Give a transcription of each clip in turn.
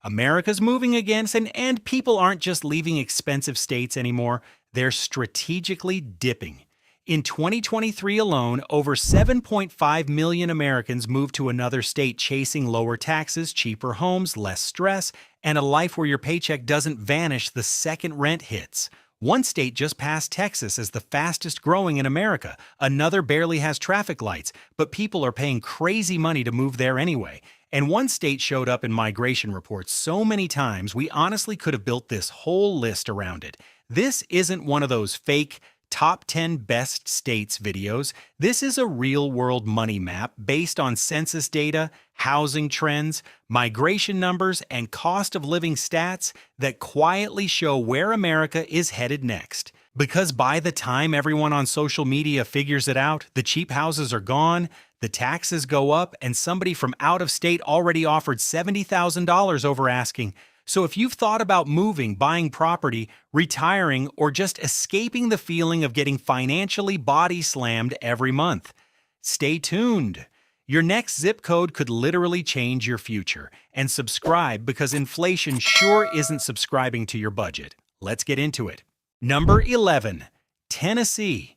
America's moving again, and people aren't just leaving expensive states anymore, they're strategically dipping. In 2023 alone, over 7.5 million Americans moved to another state chasing lower taxes, cheaper homes, less stress, and a life where your paycheck doesn't vanish the second rent hits. One state just passed Texas as the fastest growing in America. Another barely has traffic lights, but people are paying crazy money to move there anyway. And one state showed up in migration reports so many times we honestly could have built this whole list around it. This isn't one of those fake top 10 best states videos. This is a real-world money map based on census data, housing trends, migration numbers, and cost of living stats that quietly show where America is headed next. Because by the time everyone on social media figures it out, the cheap houses are gone, the taxes go up, and somebody from out of state already offered $70,000 over asking. So if you've thought about moving, buying property, retiring, or just escaping the feeling of getting financially body slammed every month, stay tuned. Your next zip code could literally change your future. And subscribe because inflation sure isn't subscribing to your budget. Let's get into it. Number 11. Tennessee.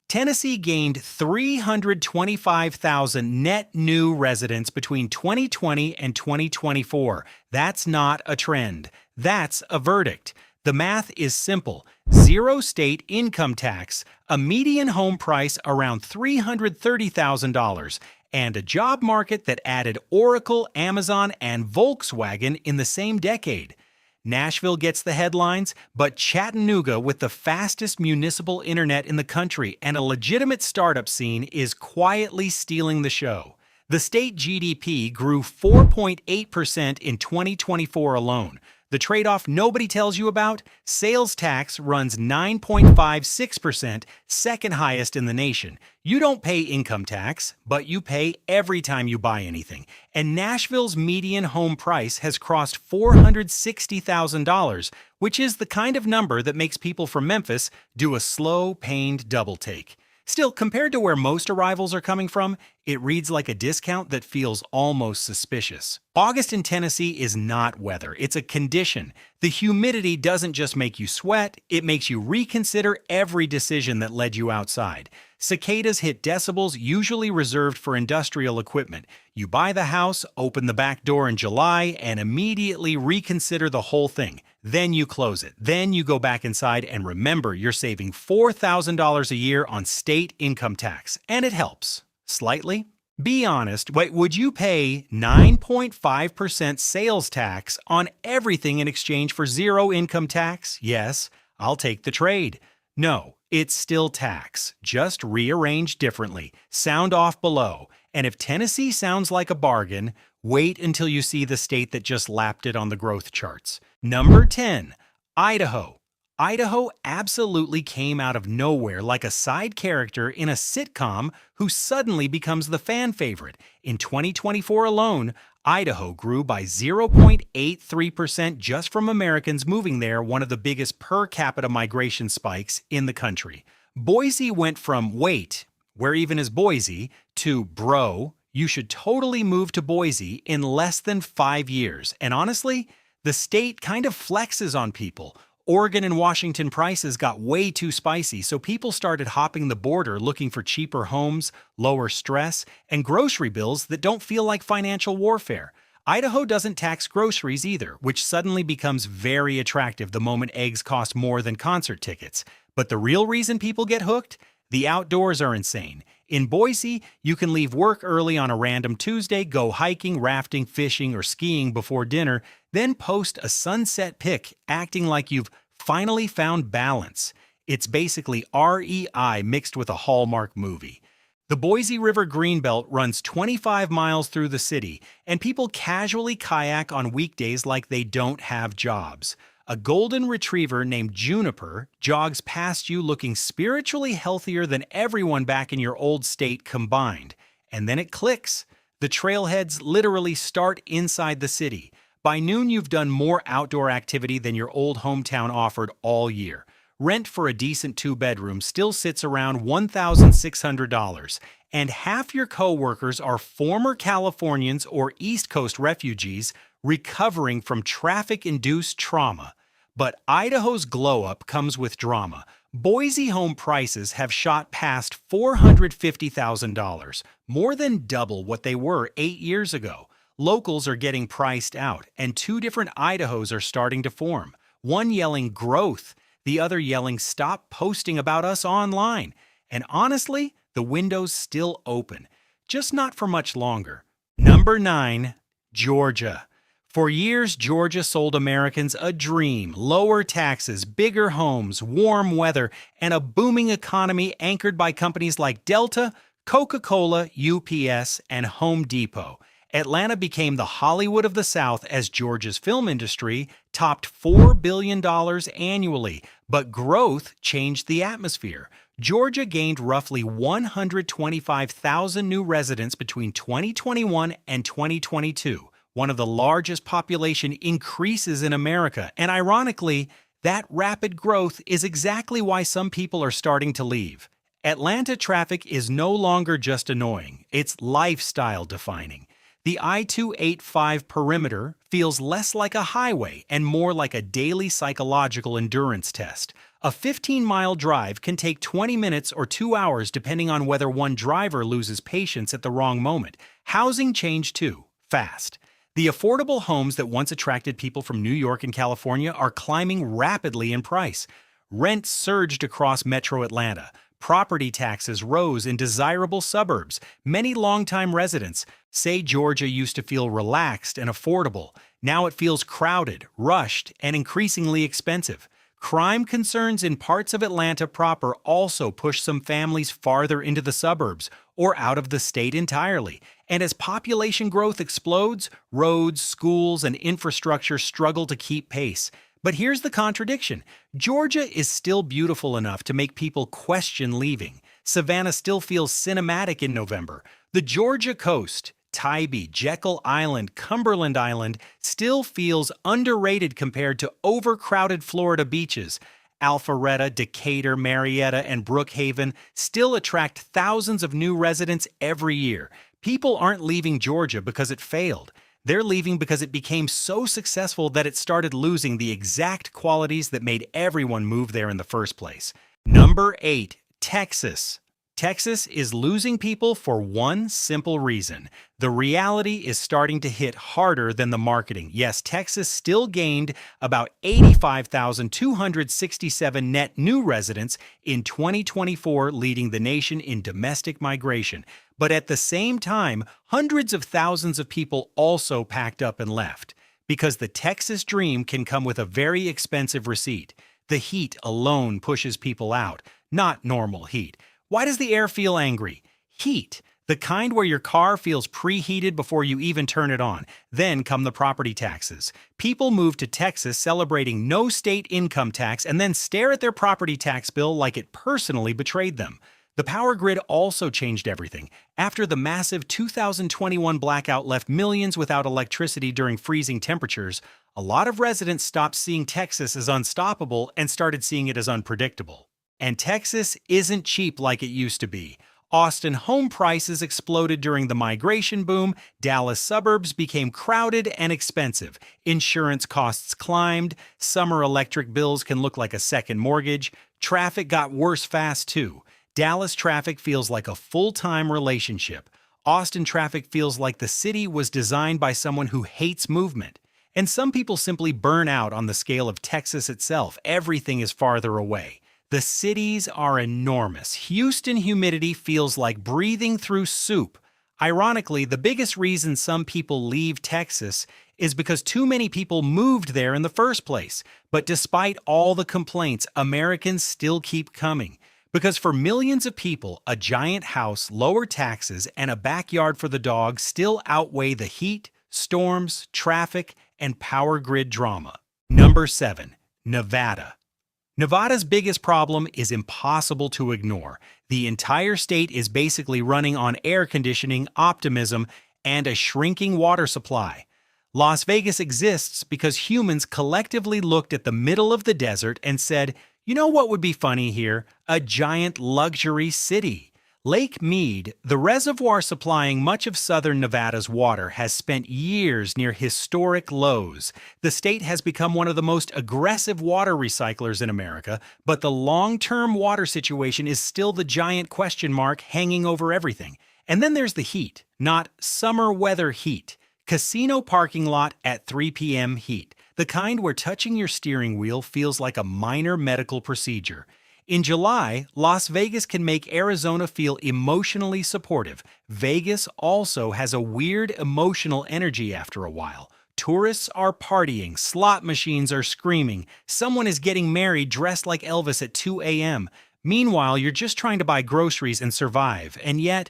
Tennessee gained 325,000 net new residents between 2020 and 2024. That's not a trend. That's a verdict. The math is simple. Zero state income tax, a median home price around $330,000, and a job market that added Oracle, Amazon, and Volkswagen in the same decade. Nashville gets the headlines, but Chattanooga, with the fastest municipal internet in the country and a legitimate startup scene, is quietly stealing the show. The state GDP grew 4.8% in 2024 alone. The trade-off nobody tells you about? Sales tax runs 9.56%, second highest in the nation. You don't pay income tax, but you pay every time you buy anything. And Nashville's median home price has crossed $460,000, which is the kind of number that makes people from Memphis do a slow, pained double take. Still, compared to where most arrivals are coming from, it reads like a discount that feels almost suspicious. August in Tennessee is not weather, it's a condition. The humidity doesn't just make you sweat, it makes you reconsider every decision that led you outside. Cicadas hit decibels usually reserved for industrial equipment. You buy the house, open the back door in July, and immediately reconsider the whole thing. Then you close it. Then you go back inside and remember you're saving $4,000 a year on state income tax. And it helps. Slightly? Be honest, would you pay 9.5% sales tax on everything in exchange for zero income tax? Yes, I'll take the trade. No, it's still tax, just rearranged differently. Sound off below. And if Tennessee sounds like a bargain, wait until you see the state that just lapped it on the growth charts. Number 10. Idaho. Idaho absolutely came out of nowhere like a side character in a sitcom who suddenly becomes the fan favorite. In 2024 alone, Idaho grew by 0.83% just from Americans moving there, one of the biggest per capita migration spikes in the country. Boise went from wait, where even is Boise, to bro, you should totally move to Boise in less than 5 years. And honestly, the state kind of flexes on people. Oregon and Washington prices got way too spicy, so people started hopping the border looking for cheaper homes, lower stress, and grocery bills that don't feel like financial warfare. Idaho doesn't tax groceries either, which suddenly becomes very attractive the moment eggs cost more than concert tickets. But the real reason people get hooked? The outdoors are insane. In Boise, you can leave work early on a random Tuesday, go hiking, rafting, fishing, or skiing before dinner, then post a sunset pic acting like you've finally found balance. It's basically REI mixed with a Hallmark movie. The Boise River Greenbelt runs 25 miles through the city, and people casually kayak on weekdays like they don't have jobs. A golden retriever named Juniper jogs past you looking spiritually healthier than everyone back in your old state combined. And then it clicks. The trailheads literally start inside the city. By noon, you've done more outdoor activity than your old hometown offered all year. Rent for a decent two-bedroom still sits around $1,600, and half your coworkers are former Californians or East Coast refugees recovering from traffic-induced trauma. But Idaho's glow-up comes with drama. Boise home prices have shot past $450,000, more than double what they were 8 years ago. Locals are getting priced out, and two different Idahos are starting to form. One yelling growth, the other yelling stop posting about us online. And honestly, the window's still open, just not for much longer. Number 9. Georgia. For years, Georgia sold Americans a dream: lower taxes, bigger homes, warm weather, and a booming economy anchored by companies like Delta, Coca-Cola, UPS, and Home Depot. Atlanta became the Hollywood of the South as Georgia's film industry topped $4 billion annually, but growth changed the atmosphere. Georgia gained roughly 125,000 new residents between 2021 and 2022, one of the largest population increases in America, and ironically, that rapid growth is exactly why some people are starting to leave. Atlanta traffic is no longer just annoying, it's lifestyle defining. The I-285 perimeter feels less like a highway and more like a daily psychological endurance test. A 15-mile drive can take 20 minutes or 2 hours depending on whether one driver loses patience at the wrong moment. Housing changed too, fast. The affordable homes that once attracted people from New York and California are climbing rapidly in price. Rent surged across metro Atlanta. Property taxes rose in desirable suburbs. Many longtime residents say Georgia used to feel relaxed and affordable. Now it feels crowded, rushed, and increasingly expensive. Crime concerns in parts of Atlanta proper also push some families farther into the suburbs or out of the state entirely. And as population growth explodes, roads, schools, and infrastructure struggle to keep pace. But here's the contradiction. Georgia is still beautiful enough to make people question leaving. Savannah still feels cinematic in November. The Georgia coast, Tybee, Jekyll Island, Cumberland Island, still feels underrated compared to overcrowded Florida beaches. Alpharetta, Decatur, Marietta, and Brookhaven still attract thousands of new residents every year. People aren't leaving Georgia because it failed. They're leaving because it became so successful that it started losing the exact qualities that made everyone move there in the first place. Number 8. Texas. Texas is losing people for one simple reason. The reality is starting to hit harder than the marketing. Yes, Texas still gained about 85,267 net new residents in 2024, leading the nation in domestic migration. But at the same time, hundreds of thousands of people also packed up and left. Because the Texas dream can come with a very expensive receipt. The heat alone pushes people out, not normal heat. Why does the air feel angry? Heat. The kind where your car feels preheated before you even turn it on. Then come the property taxes. People move to Texas celebrating no state income tax and then stare at their property tax bill like it personally betrayed them. The power grid also changed everything. After the massive 2021 blackout left millions without electricity during freezing temperatures, a lot of residents stopped seeing Texas as unstoppable and started seeing it as unpredictable. And Texas isn't cheap like it used to be. Austin home prices exploded during the migration boom, Dallas suburbs became crowded and expensive, insurance costs climbed, summer electric bills can look like a second mortgage, traffic got worse fast too. Dallas traffic feels like a full-time relationship. Austin traffic feels like the city was designed by someone who hates movement. And some people simply burn out on the scale of Texas itself. Everything is farther away. The cities are enormous. Houston humidity feels like breathing through soup. Ironically, the biggest reason some people leave Texas is because too many people moved there in the first place. But despite all the complaints, Americans still keep coming. Because for millions of people, a giant house, lower taxes, and a backyard for the dog still outweigh the heat, storms, traffic, and power grid drama. Number 7. Nevada. Nevada's biggest problem is impossible to ignore. The entire state is basically running on air conditioning, optimism, and a shrinking water supply. Las Vegas exists because humans collectively looked at the middle of the desert and said, you know what would be funny here? A giant luxury city. Lake Mead, the reservoir supplying much of southern Nevada's water, has spent years near historic lows. The state has become one of the most aggressive water recyclers in America, but the long-term water situation is still the giant question mark hanging over everything. And then there's the heat, not summer weather heat. Casino parking lot at 3 p.m. heat, the kind where touching your steering wheel feels like a minor medical procedure. In July, Las Vegas can make Arizona feel emotionally supportive. Vegas also has a weird emotional energy after a while. Tourists are partying, slot machines are screaming, someone is getting married dressed like Elvis at 2 a.m. Meanwhile, you're just trying to buy groceries and survive, and yet,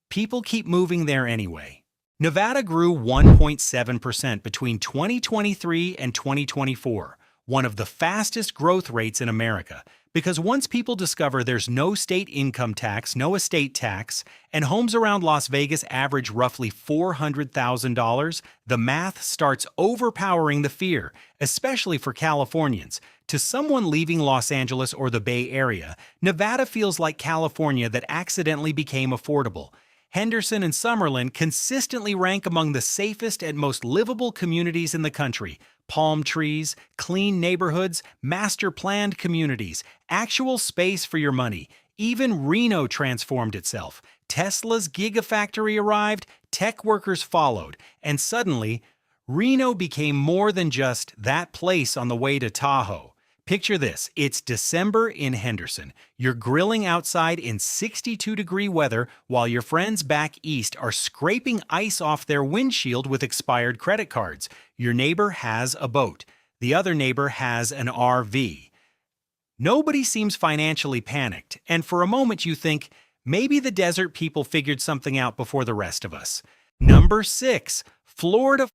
people keep moving there anyway. Nevada grew 1.7% between 2023 and 2024, one of the fastest growth rates in America. Because once people discover there's no state income tax, no estate tax, and homes around Las Vegas average roughly $400,000, the math starts overpowering the fear, especially for Californians. To someone leaving Los Angeles or the Bay Area, Nevada feels like California that accidentally became affordable. Henderson and Summerlin consistently rank among the safest and most livable communities in the country. Palm trees, clean neighborhoods, master-planned communities, actual space for your money. Even Reno transformed itself. Tesla's Gigafactory arrived, tech workers followed, and suddenly, Reno became more than just that place on the way to Tahoe. Picture this, it's December in Henderson. You're grilling outside in 62-degree weather while your friends back east are scraping ice off their windshield with expired credit cards. Your neighbor has a boat. The other neighbor has an RV. Nobody seems financially panicked, and for a moment you think, maybe the desert people figured something out before the rest of us. Number 6. Florida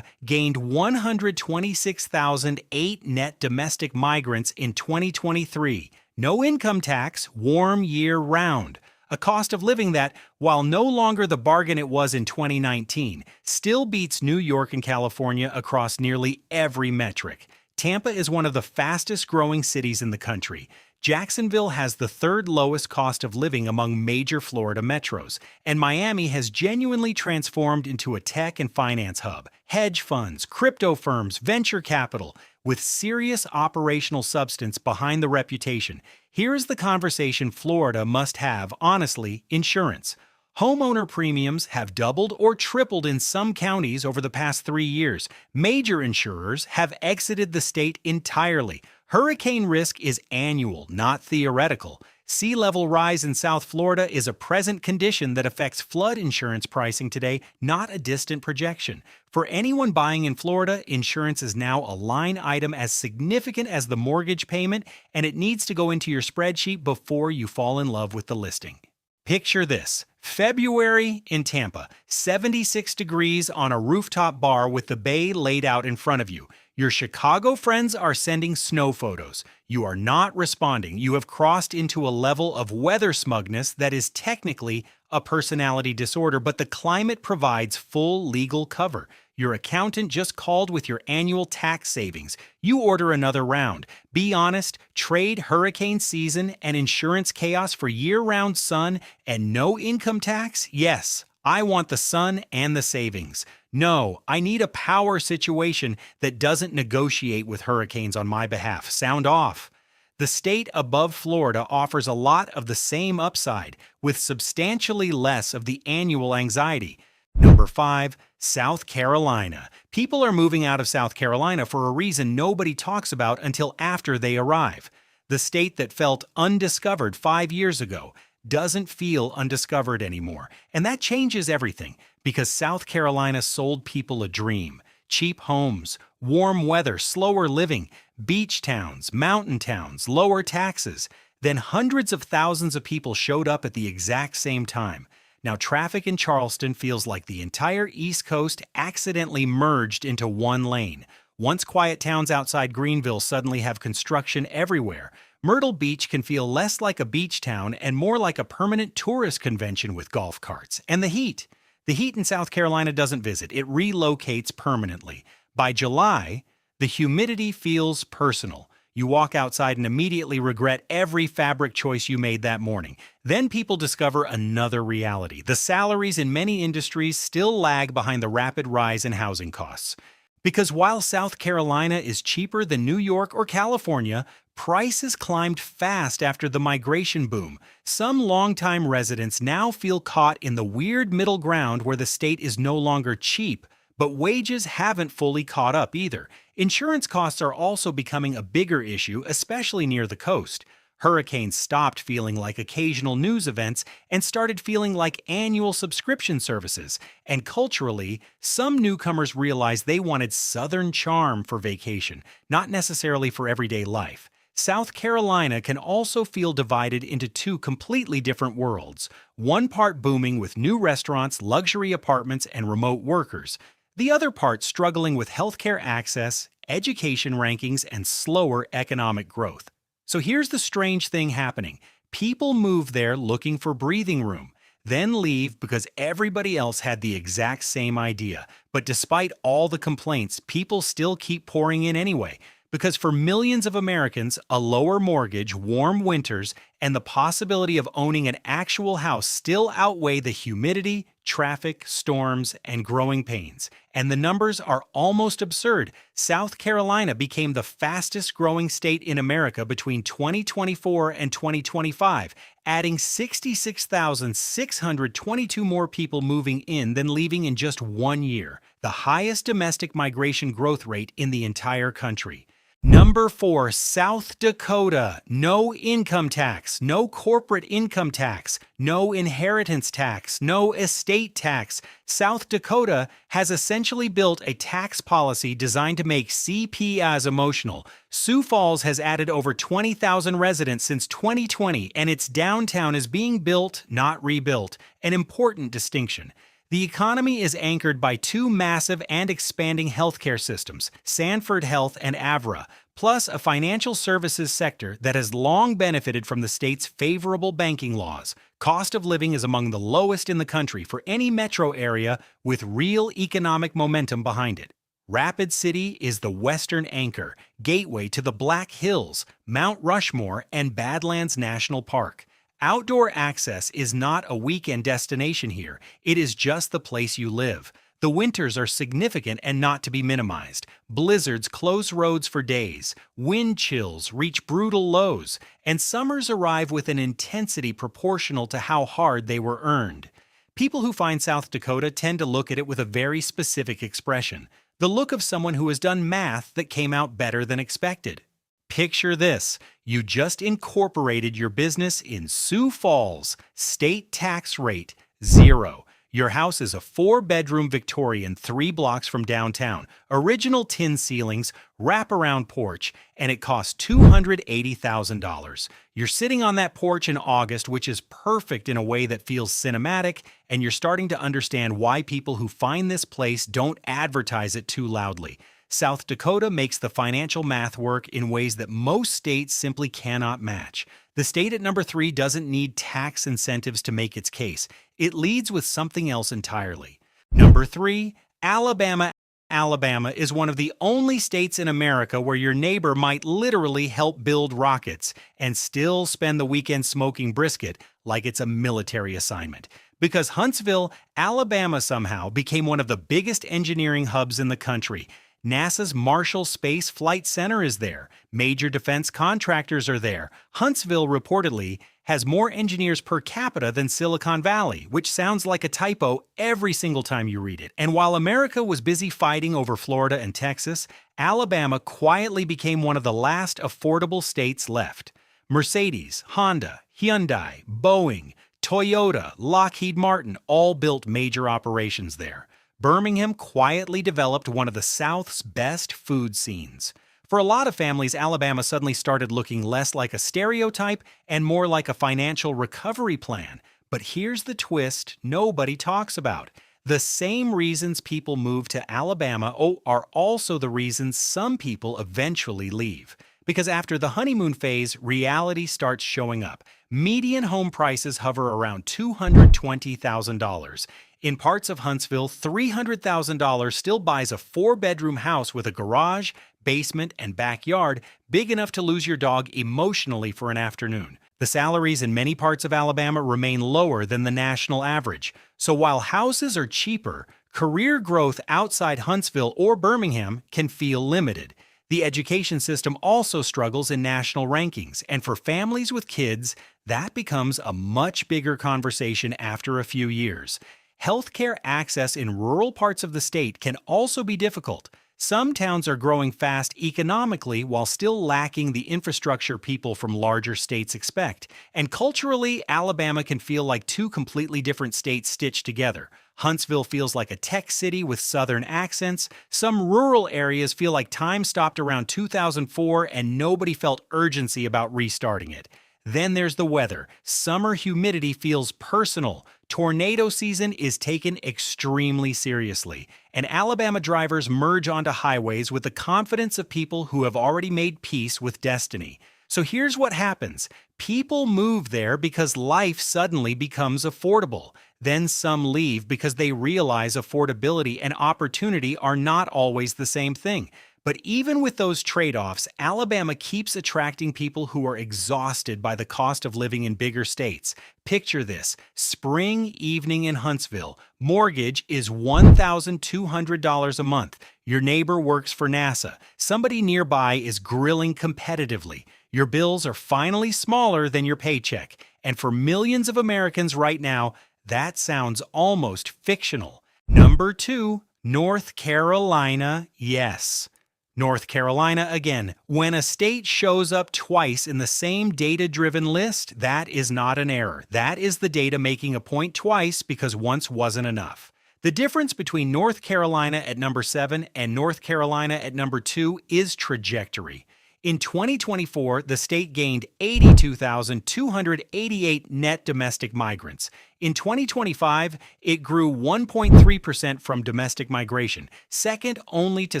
gained 126,008 net domestic migrants in 2023. No income tax, warm year-round. A cost of living that, while no longer the bargain it was in 2019, still beats New York and California across nearly every metric. Tampa is one of the fastest-growing cities in the country. Jacksonville has the third lowest cost of living among major Florida metros, and Miami has genuinely transformed into a tech and finance hub. Hedge funds, crypto firms, venture capital, with serious operational substance behind the reputation. Here is the conversation Florida must have, honestly: insurance. Homeowner premiums have doubled or tripled in some counties over the past 3 years. Major insurers have exited the state entirely. Hurricane risk is annual, not theoretical. Sea level rise in South Florida is a present condition that affects flood insurance pricing today, not a distant projection. For anyone buying in Florida, insurance is now a line item as significant as the mortgage payment, and it needs to go into your spreadsheet before you fall in love with the listing. Picture this: February in Tampa, 76 degrees on a rooftop bar with the bay laid out in front of you. Your Chicago friends are sending snow photos. You are not responding. You have crossed into a level of weather smugness that is technically a personality disorder, but the climate provides full legal cover. Your accountant just called with your annual tax savings. You order another round. Be honest, trade hurricane season and insurance chaos for year-round sun and no income tax? Yes, I want the sun and the savings. No, I need a power situation that doesn't negotiate with hurricanes on my behalf. Sound off. The state above Florida offers a lot of the same upside, with substantially less of the annual anxiety. Number 5, South Carolina. People are moving out of South Carolina for a reason nobody talks about until after they arrive. The state that felt undiscovered 5 years ago doesn't feel undiscovered anymore. And that changes everything, because South Carolina sold people a dream. Cheap homes, warm weather, slower living, beach towns, mountain towns, lower taxes. Then hundreds of thousands of people showed up at the exact same time. Now traffic in Charleston feels like the entire East Coast accidentally merged into one lane. Once quiet towns outside Greenville suddenly have construction everywhere. Myrtle Beach can feel less like a beach town and more like a permanent tourist convention with golf carts. And the heat. The heat in South Carolina doesn't visit, it relocates permanently. By July, the humidity feels personal. You walk outside and immediately regret every fabric choice you made that morning. Then people discover another reality. The salaries in many industries still lag behind the rapid rise in housing costs. Because while South Carolina is cheaper than New York or California, prices climbed fast after the migration boom. Some longtime residents now feel caught in the weird middle ground where the state is no longer cheap, but wages haven't fully caught up either. Insurance costs are also becoming a bigger issue, especially near the coast. Hurricanes stopped feeling like occasional news events and started feeling like annual subscription services. And culturally, some newcomers realized they wanted Southern charm for vacation, not necessarily for everyday life. South Carolina can also feel divided into two completely different worlds, one part booming with new restaurants, luxury apartments, and remote workers, the other part struggling with healthcare access, education rankings, and slower economic growth. So here's the strange thing happening. People move there looking for breathing room, then leave because everybody else had the exact same idea. But despite all the complaints, people still keep pouring in anyway. Because for millions of Americans, a lower mortgage, warm winters, and the possibility of owning an actual house still outweigh the humidity, traffic, storms, and growing pains. And the numbers are almost absurd. South Carolina became the fastest growing state in America between 2024 and 2025, adding 66,622 more people moving in than leaving in just 1 year, the highest domestic migration growth rate in the entire country. Number 4, South Dakota. No income tax, no corporate income tax, no inheritance tax, no estate tax. South Dakota has essentially built a tax policy designed to make CPAs emotional. Sioux Falls has added over 20,000 residents since 2020, and its downtown is being built, not rebuilt, an important distinction. The economy is anchored by two massive and expanding healthcare systems, Sanford Health and Avra, plus a financial services sector that has long benefited from the state's favorable banking laws. Cost of living is among the lowest in the country for any metro area with real economic momentum behind it. Rapid City is the western anchor, gateway to the Black Hills, Mount Rushmore, and Badlands National Park. Outdoor access is not a weekend destination here, it is just the place you live. The winters are significant and not to be minimized. Blizzards close roads for days, wind chills reach brutal lows, and summers arrive with an intensity proportional to how hard they were earned. People who find South Dakota tend to look at it with a very specific expression, the look of someone who has done math that came out better than expected. Picture this. You just incorporated your business in Sioux Falls. State tax rate, 0. Your house is a 4-bedroom Victorian 3 blocks from downtown. Original tin ceilings, wraparound porch, and it costs $280,000. You're sitting on that porch in August, which is perfect in a way that feels cinematic, and you're starting to understand why people who find this place don't advertise it too loudly. South Dakota makes the financial math work in ways that most states simply cannot match. The state at number 3 doesn't need tax incentives to make its case. It leads with something else entirely. Number 3, Alabama. Alabama is one of the only states in America where your neighbor might literally help build rockets and still spend the weekend smoking brisket like it's a military assignment. Because Huntsville, Alabama somehow became one of the biggest engineering hubs in the country. NASA's Marshall Space Flight Center is there. Major defense contractors are there. Huntsville, reportedly, has more engineers per capita than Silicon Valley, which sounds like a typo every single time you read it. And while America was busy fighting over Florida and Texas, Alabama quietly became one of the last affordable states left. Mercedes, Honda, Hyundai, Boeing, Toyota, Lockheed Martin all built major operations there. Birmingham quietly developed one of the South's best food scenes. For a lot of families, Alabama suddenly started looking less like a stereotype and more like a financial recovery plan. But here's the twist nobody talks about. The same reasons people move to Alabama are also the reasons some people eventually leave. Because after the honeymoon phase, reality starts showing up. Median home prices hover around $220,000. In parts of Huntsville, $300,000 still buys a four-bedroom house with a garage, basement, and backyard big enough to lose your dog emotionally for an afternoon. The salaries in many parts of Alabama remain lower than the national average. So while houses are cheaper, career growth outside Huntsville or Birmingham can feel limited. The education system also struggles in national rankings, and for families with kids, that becomes a much bigger conversation after a few years. Healthcare access in rural parts of the state can also be difficult. Some towns are growing fast economically while still lacking the infrastructure people from larger states expect. And culturally, Alabama can feel like two completely different states stitched together. Huntsville feels like a tech city with southern accents. Some rural areas feel like time stopped around 2004 and nobody felt urgency about restarting it. Then there's the weather. Summer humidity feels personal. Tornado season is taken extremely seriously, and Alabama drivers merge onto highways with the confidence of people who have already made peace with destiny. So here's what happens. People move there because life suddenly becomes affordable. Then some leave because they realize affordability and opportunity are not always the same thing. But even with those trade-offs, Alabama keeps attracting people who are exhausted by the cost of living in bigger states. Picture this: spring evening in Huntsville. Mortgage is $1,200 a month. Your neighbor works for NASA. Somebody nearby is grilling competitively. Your bills are finally smaller than your paycheck. And for millions of Americans right now, that sounds almost fictional. Number 2, North Carolina, yes. North Carolina again. When a state shows up twice in the same data-driven list, that is not an error. That is the data making a point twice because once wasn't enough. The difference between North Carolina at number 7 and North Carolina at number 2 is trajectory. In 2024, the state gained 82,288 net domestic migrants. In 2025, it grew 1.3% from domestic migration, second only to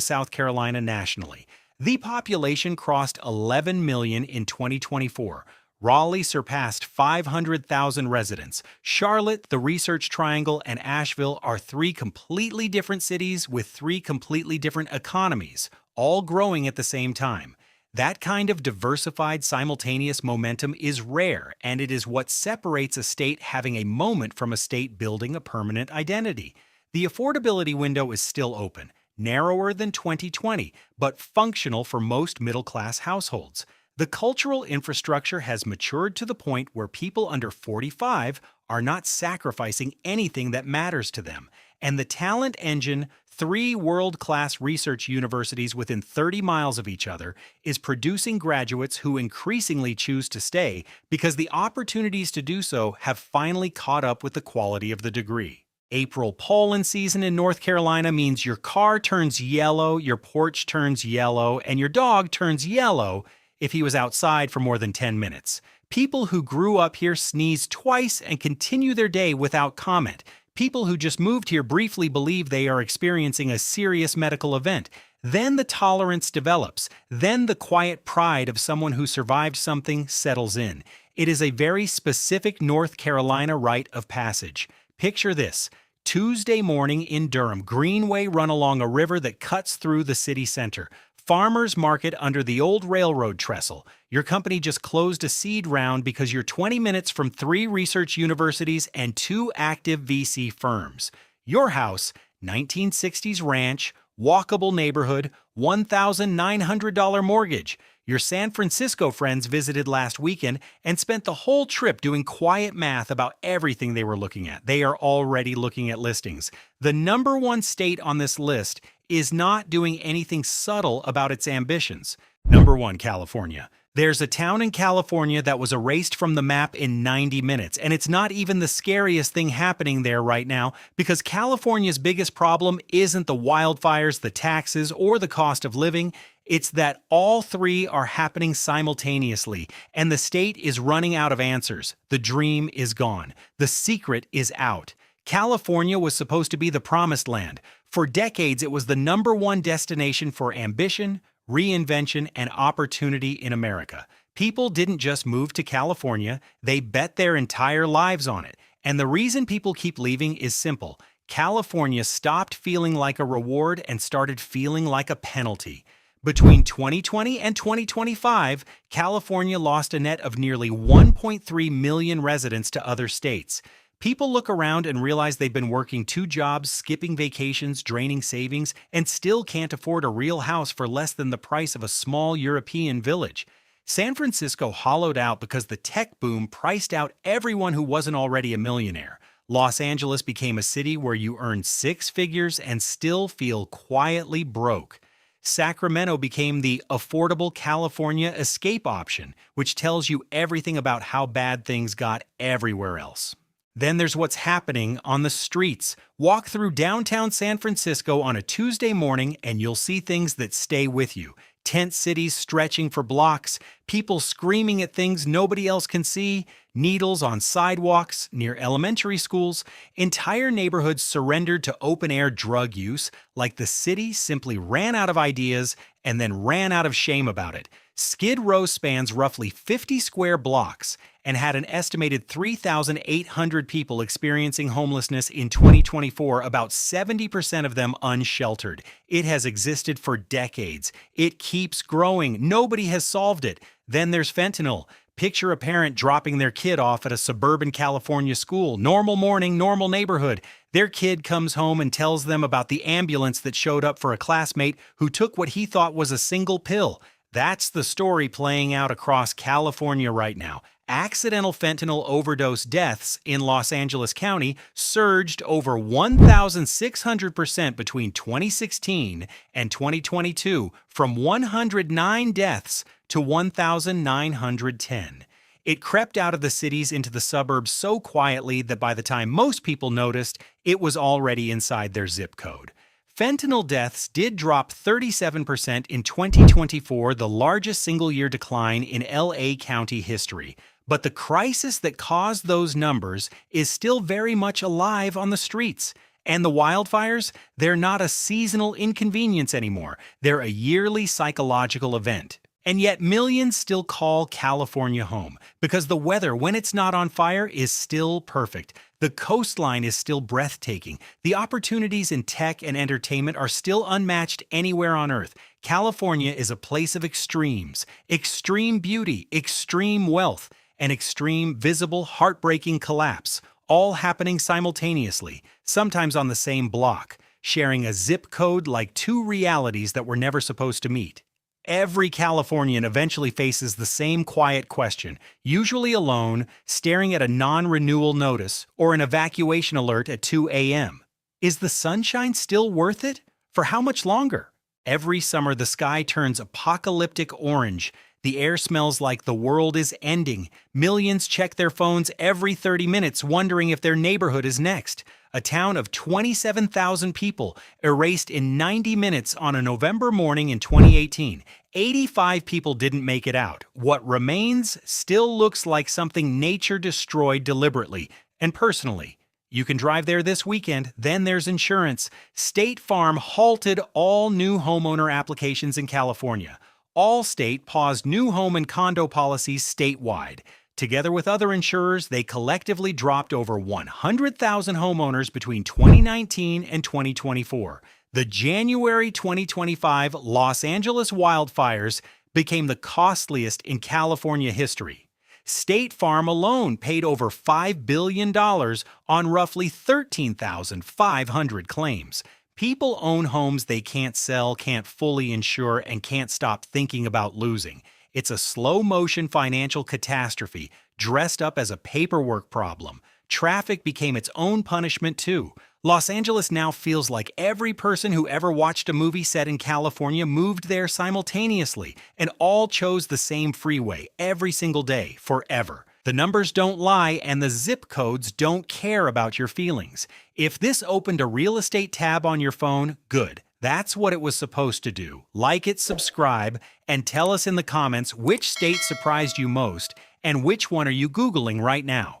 South Carolina nationally. The population crossed 11 million in 2024. Raleigh surpassed 500,000 residents. Charlotte, the Research Triangle, and Asheville are three completely different cities with three completely different economies, all growing at the same time. That kind of diversified simultaneous momentum is rare, and it is what separates a state having a moment from a state building a permanent identity. The affordability window is still open, narrower than 2020, but functional for most middle-class households. The cultural infrastructure has matured to the point where people under 45 are not sacrificing anything that matters to them, and the talent engine, 3 world-class research universities within 30 miles of each other, is producing graduates who increasingly choose to stay because the opportunities to do so have finally caught up with the quality of the degree. April pollen season in North Carolina means your car turns yellow, your porch turns yellow, and your dog turns yellow if he was outside for more than 10 minutes. People who grew up here sneeze twice and continue their day without comment. People who just moved here briefly believe they are experiencing a serious medical event. Then the tolerance develops. Then the quiet pride of someone who survived something settles in. It is a very specific North Carolina rite of passage. Picture this: Tuesday morning in Durham, Greenway run along a river that cuts through the city center. Farmers market under the old railroad trestle. Your company just closed a seed round because you're 20 minutes from 3 research universities and 2 active VC firms. Your house, 1960s ranch, walkable neighborhood, $1,900 mortgage. Your San Francisco friends visited last weekend and spent the whole trip doing quiet math about everything they were looking at. They are already looking at listings. The number 1 state on this list is not doing anything subtle about its ambitions. Number 1, California. There's a town in California that was erased from the map in 90 minutes, and it's not even the scariest thing happening there right now because California's biggest problem isn't the wildfires, the taxes, or the cost of living. It's that all 3 are happening simultaneously, and the state is running out of answers. The dream is gone. The secret is out. California was supposed to be the promised land. For decades, it was the number 1 destination for ambition, reinvention, and opportunity in America. People didn't just move to California, they bet their entire lives on it. And the reason people keep leaving is simple. California stopped feeling like a reward and started feeling like a penalty. Between 2020 and 2025, California lost a net of nearly 1.3 million residents to other states. People look around and realize they've been working two jobs, skipping vacations, draining savings, and still can't afford a real house for less than the price of a small European village. San Francisco hollowed out because the tech boom priced out everyone who wasn't already a millionaire. Los Angeles became a city where you earn six figures and still feel quietly broke. Sacramento became the affordable California escape option, which tells you everything about how bad things got everywhere else. Then there's what's happening on the streets. Walk through downtown San Francisco on a Tuesday morning and you'll see things that stay with you. Tent cities stretching for blocks, people screaming at things nobody else can see, needles on sidewalks near elementary schools, entire neighborhoods surrendered to open-air drug use, like the city simply ran out of ideas and then ran out of shame about it. Skid Row spans roughly 50 square blocks and had an estimated 3,800 people experiencing homelessness in 2024, about 70% of them unsheltered. It has existed for decades. It keeps growing. Nobody has solved it. Then there's fentanyl. Picture a parent dropping their kid off at a suburban California school. Normal morning, normal neighborhood. Their kid comes home and tells them about the ambulance that showed up for a classmate who took what he thought was a single pill. That's the story playing out across California right now. Accidental fentanyl overdose deaths in Los Angeles County surged over 1,600% between 2016 and 2022, from 109 deaths to 1,910. It crept out of the cities into the suburbs so quietly that by the time most people noticed, it was already inside their zip code. Fentanyl deaths did drop 37% in 2024, the largest single-year decline in LA County history. But the crisis that caused those numbers is still very much alive on the streets. And the wildfires, they're not a seasonal inconvenience anymore. They're a yearly psychological event. And yet millions still call California home because the weather, when it's not on fire, is still perfect. The coastline is still breathtaking. The opportunities in tech and entertainment are still unmatched anywhere on Earth. California is a place of extremes, extreme beauty, extreme wealth, and extreme, visible, heartbreaking collapse, all happening simultaneously, sometimes on the same block, sharing a zip code like two realities that were never supposed to meet. Every Californian eventually faces the same quiet question, usually alone, staring at a non-renewal notice or an evacuation alert at 2 a.m. Is the sunshine still worth it? For how much longer? Every summer the sky turns apocalyptic orange. The air smells like the world is ending. Millions check their phones every 30 minutes wondering if their neighborhood is next. A town of 27,000 people erased in 90 minutes on a November morning in 2018. 85 people didn't make it out. What remains still looks like something nature destroyed deliberately and personally. You can drive there this weekend, then there's insurance. State Farm halted all new homeowner applications in California. Allstate paused new home and condo policies statewide. Together with other insurers, they collectively dropped over 100,000 homeowners between 2019 and 2024. The January 2025 Los Angeles wildfires became the costliest in California history. State Farm alone paid over $5 billion on roughly 13,500 claims. People own homes they can't sell, can't fully insure, and can't stop thinking about losing. It's a slow-motion financial catastrophe dressed up as a paperwork problem. Traffic became its own punishment, too. Los Angeles now feels like every person who ever watched a movie set in California moved there simultaneously, and all chose the same freeway every single day, forever. The numbers don't lie, and the zip codes don't care about your feelings. If this opened a real estate tab on your phone, good. That's what it was supposed to do. Like it, subscribe, and tell us in the comments which state surprised you most and which one are you Googling right now.